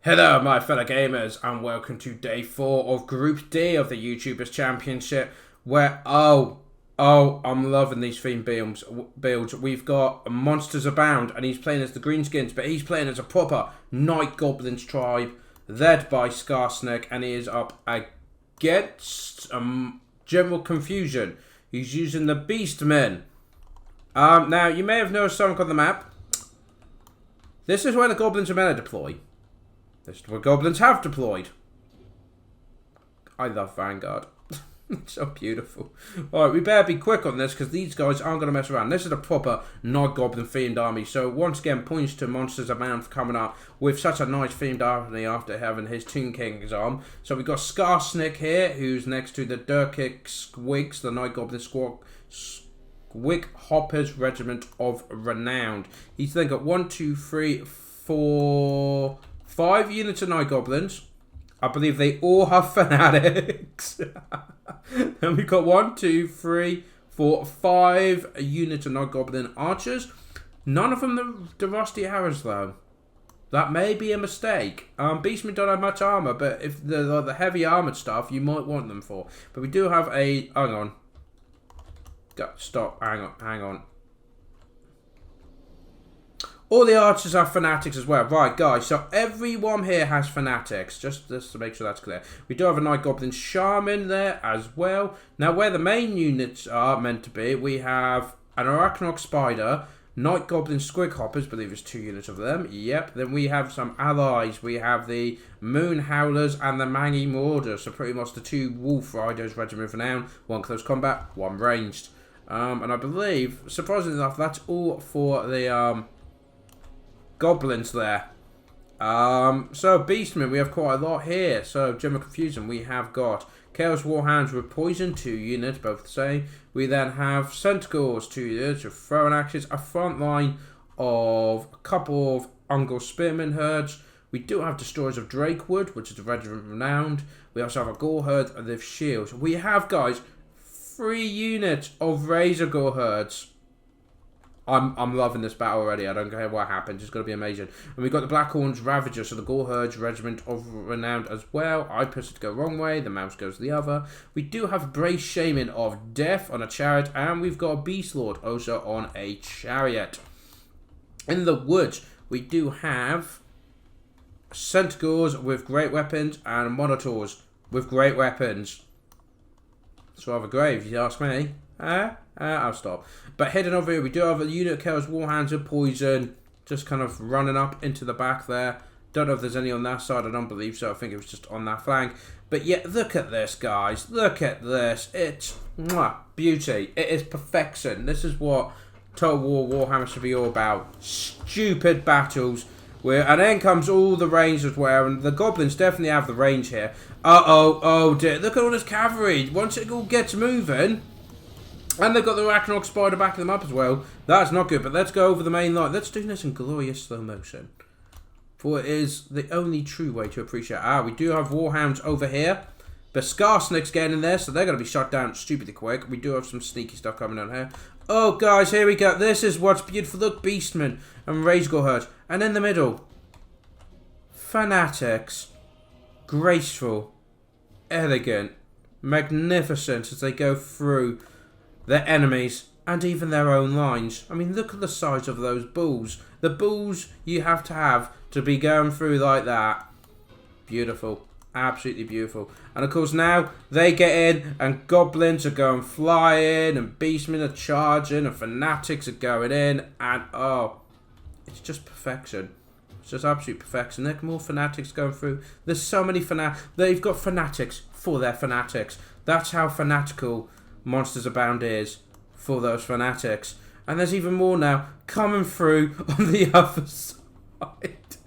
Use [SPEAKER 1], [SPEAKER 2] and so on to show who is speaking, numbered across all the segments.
[SPEAKER 1] Hello my fellow gamers and welcome to day 4 of Group D of the YouTubers Championship where, I'm loving these theme builds. We've got MonstersAbound and he's playing as the Greenskins, but he's playing as a proper Night Goblins tribe led by Skarsnik, and he is up against GeneralConfusion. He's using the Beastmen. Now you may have noticed something on the map. This is where the Goblins are meant to deploy. This is what goblins have deployed. I love Vanguard. It's so beautiful. Alright, we better be quick on this because these guys aren't going to mess around. This is a proper Night Goblin themed army. So once again, points to MonstersAbound for coming up with such a nice themed army after having his Toon Kings on. So we've got Skarsnik here, who's next to the Durkic Squigs, the Night Goblin Squig Hoppers Regiment of Renown. He's then got 1, 2, 3, 4... 5 units of Night Goblins. I believe they all have Fanatics. Then we've got 1, 2, 3, 4, 5 units of Night Goblin Archers. None of them the Rusty Arrows though. That may be a mistake. Beastmen don't have much armor, but if the heavy armored stuff, you might want them for. But we do have a... Hang on. Stop. Hang on. All the archers have Fanatics as well. Right, guys, so everyone here has Fanatics. Just to make sure that's clear. We do have a Night Goblin Shaman there as well. Now, where the main units are meant to be, we have an Ragnarok Spider, Night Goblin Squig Hoppers, I believe there's 2 units of them. Yep, then we have some allies. We have the Moon Howlers and the Mangy Marauders. So pretty much the 2 Wolf Riders, Regiment of Renown. 1 close combat, 1 ranged. And I believe, surprisingly enough, that's all for the... Goblins there. So Beastmen, we have quite a lot here. So GeneralConfusion, we have got Chaos Warhounds with Poison, 2 units, both the same. We then have Centaurs, 2 units with throwing axes, a front line of a couple of Ungol Spearman herds. We do have Destroyers of Drakewood, which is a Regiment Renowned. We also have a Gore herd with shields. We have, guys, 3 units of Razor Gore herds. I'm loving this battle already. I don't care what happens. It's going to be amazing. And we've got the Blackhorns Ravager, so the Gore Herds Regiment of Renowned as well. I press it to go wrong way. The mouse goes the other. We do have a Brace Shaman of Death on a chariot. And we've got a Beast Lord also on a chariot. In the woods, we do have Centaurs with great weapons and Monitors with great weapons. It's rather grave, if you ask me. I'll stop. But heading over here, we do have a unit of Chaos Warhounds of Poison, just kind of running up into the back there. Don't know if there's any on that side, I don't believe so. I think it was just on that flank. But yeah, look at this, guys. Look at this. It's beauty. It is perfection. This is what Total War Warhammer should be all about. Stupid battles. And then comes all the range as well. And the Goblins definitely have the range here. Oh dear. Look at all this cavalry. Once it all gets moving... And they've got the Ragnarok Spider backing them up as well. That's not good, but let's go over the main line. Let's do this in glorious slow motion. For it is the only true way to appreciate. We do have Warhounds over here. But Skarsnik's getting in there, so they're going to be shot down stupidly quick. We do have some sneaky stuff coming down here. Oh, guys, here we go. This is what's beautiful. Look, Beastmen and Razor Herd. And in the middle, Fanatics. Graceful. Elegant. Magnificent as they go through... their enemies, and even their own lines. I mean, look at the size of those bulls. The bulls you have to be going through like that. Beautiful. Absolutely beautiful. And of course now, they get in, and goblins are going flying, and beastmen are charging, and fanatics are going in, and it's just perfection. It's just absolute perfection. There are more fanatics going through. There's so many fanatics. They've got fanatics for their fanatics. That's how fanatical... MonstersAbound is for those fanatics. And there's even more now coming through on the other side.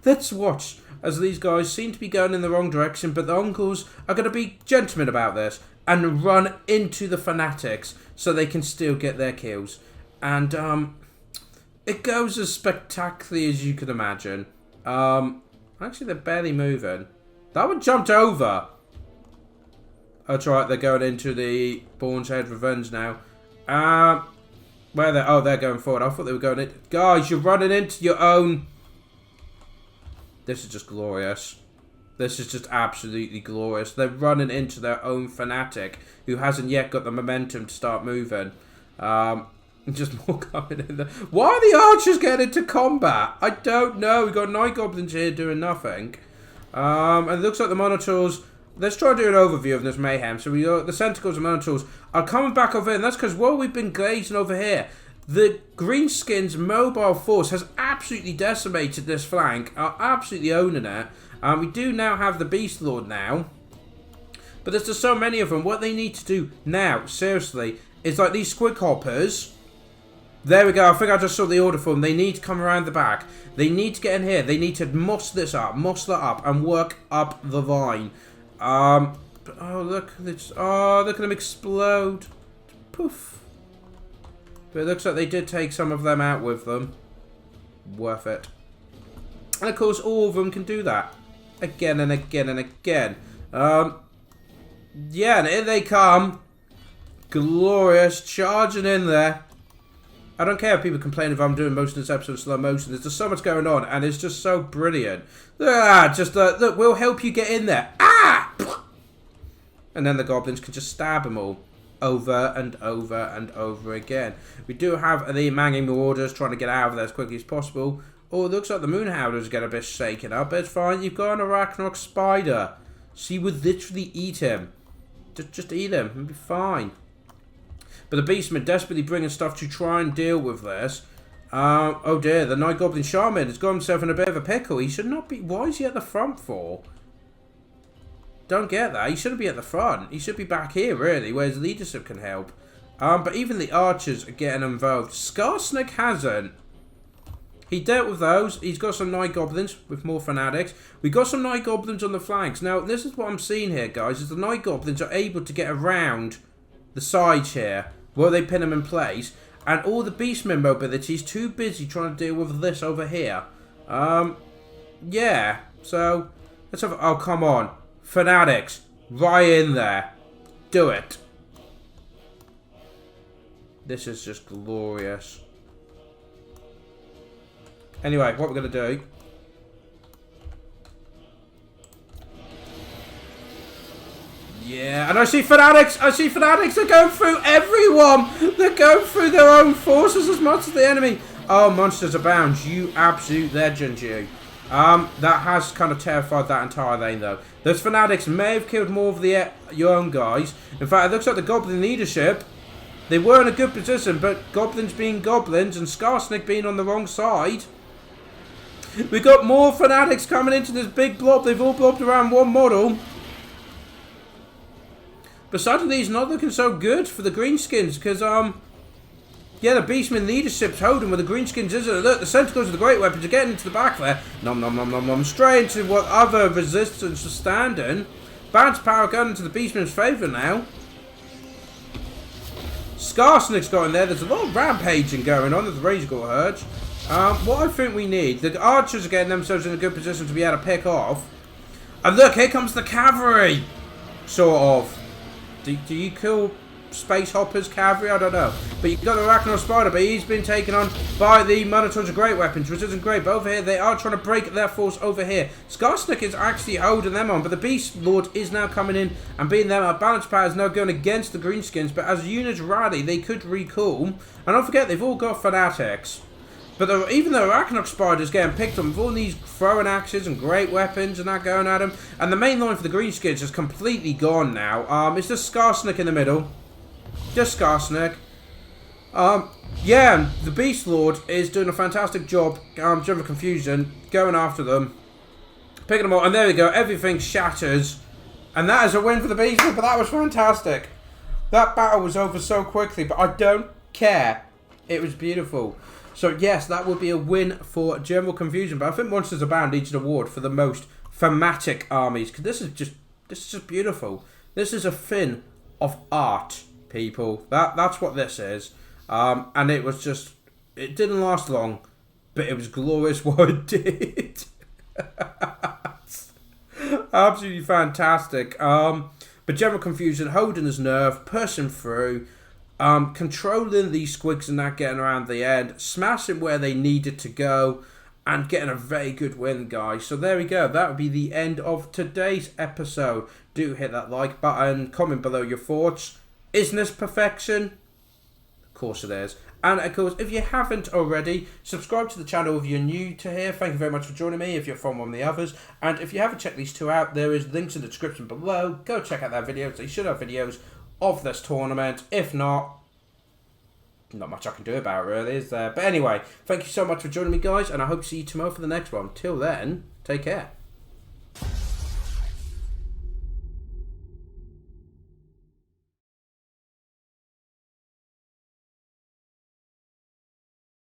[SPEAKER 1] Let's watch as these guys seem to be going in the wrong direction, but the uncles are going to be gentlemen about this and run into the fanatics so they can still get their kills. And it goes as spectacularly as you could imagine. Actually, they're barely moving. That one jumped over. That's right, they're going into the Bourne's Head Revenge now. Where they're... they're going forward. I thought they were going in... Guys, you're running into your own... This is just glorious. This is just absolutely glorious. They're running into their own fanatic who hasn't yet got the momentum to start moving. Just more coming in there. Why are the archers getting into combat? I don't know. We've got Night Goblins here doing nothing. And it looks like the Minotaurs... Let's try to do an overview of this mayhem. So we got the Centicles and Minotaurs are coming back over here. And that's because while we've been gazing over here, the Greenskins mobile force has absolutely decimated this flank. Are absolutely owning it. We do now have the Beast Lord now. But there's just so many of them. What they need to do now, seriously, is like these squig hoppers. There we go. I think I just saw the order for them. They need to come around the back. They need to get in here. They need to muscle that up, and work up the line. Oh, look. Oh, look at them explode. Poof. But it looks like they did take some of them out with them. Worth it. And of course, all of them can do that. Again and again and again. Yeah, and here they come. Glorious. Charging in there. I don't care if people complain if I'm doing most of this episode in slow motion. There's just so much going on, and it's just so brilliant. Look, we'll help you get in there. Ah! And then the goblins can just stab them all. Over and over and over again. We do have the Manging Marauders trying to get out of there as quickly as possible. Oh, it looks like the Moonhounders get a bit shaken up. But it's fine. You've got an Ragnarok Spider. So you would literally eat him. Just eat him. It'll be fine. But the Beastmen desperately bringing stuff to try and deal with this. Oh dear, the Night Goblin Shaman has got himself in a bit of a pickle. He should not be... Why is he at the front for? Don't get that. He shouldn't be at the front. He should be back here, really, where his leadership can help. But even the archers are getting involved. Skarsnik hasn't. He dealt with those. He's got some Night Goblins with more fanatics. We got some Night Goblins on the flanks. Now, this is what I'm seeing here, guys, is the Night Goblins are able to get around the sides here, where they pin them in place, and all the Beastmen mobility is too busy trying to deal with this over here. Yeah, so, let's have, oh, come on. Fanatics, right in there. Do it. This is just glorious. Anyway, what we're going to do... Yeah, and I see fanatics. They're going through everyone. They're going through their own forces as much as the enemy. Oh, MonstersAbound, you absolute legend, you. That has kind of terrified that entire lane, though. Those fanatics may have killed more of your own guys. In fact, it looks like the Goblin leadership, they were in a good position, but Goblins being Goblins and Skarsnik being on the wrong side. We got more fanatics coming into this big blob. They've all blobbed around one model. But suddenly it's not looking so good for the Greenskins, because, yeah, the Beastmen leadership's holding where the Greenskins isn't. Look, the Centicles of the Great Weapons are getting into the back there. Nom nom nom nom nom. Straight into what other resistance was standing. Bounce power gun into the Beastmen's favour now. Skarsnik's got in there. There's a lot of rampaging going on. There's the Razor Gore Hurge. What I think we need, the archers are getting themselves in a good position to be able to pick off. And look, here comes the cavalry. Sort of. Do you kill Space Hopper's cavalry? I don't know. But you've got the Ragnarok Spider, but he's been taken on by the Minotaurs of Great Weapons, which isn't great. But over here, they are trying to break their force over here. Skarsnik is actually holding them on, but the Beast Lord is now coming in and beating them up. Balance power is now going against the Greenskins, but as units rally, they could recall. And don't forget, they've all got fanatics. But even though Ragnarok Spider's getting picked on with all these throwing axes and great weapons and that going at him, and the main line for the Greenskins is completely gone now. It's just Skarsnik in the middle. Just Skarsnik. Yeah, the Beast Lord is doing a fantastic job. GeneralConfusion going after them, picking them up, and there we go. Everything shatters, and that is a win for the Beast Lord. But that was fantastic. That battle was over so quickly, but I don't care. It was beautiful. So yes, that would be a win for GeneralConfusion. But I think MonstersAbound needs an award for the most thematic armies, because this is just beautiful. This is a fin of art, people. That's what this is. And it was just, it didn't last long, but it was glorious what it did. Absolutely fantastic. But GeneralConfusion holding his nerve, pushing through. Controlling these squigs and that, getting around the end, smashing where they needed to go, and getting a very good win, guys. So there we go. That would be the end of today's episode. Do hit that like button. Comment below your thoughts. Isn't this perfection? Of course it is. And of course, if you haven't already, subscribe to the channel if you're new to here. Thank you very much for joining me if you're from one of the others. And if you haven't checked these two out, there is links in the description below. Go check out their videos. They should have videos of this tournament. If not much I can do about it, really, is there? But anyway, thank you so much for joining me, guys, and I hope to see you tomorrow for the next one. Till then, take care.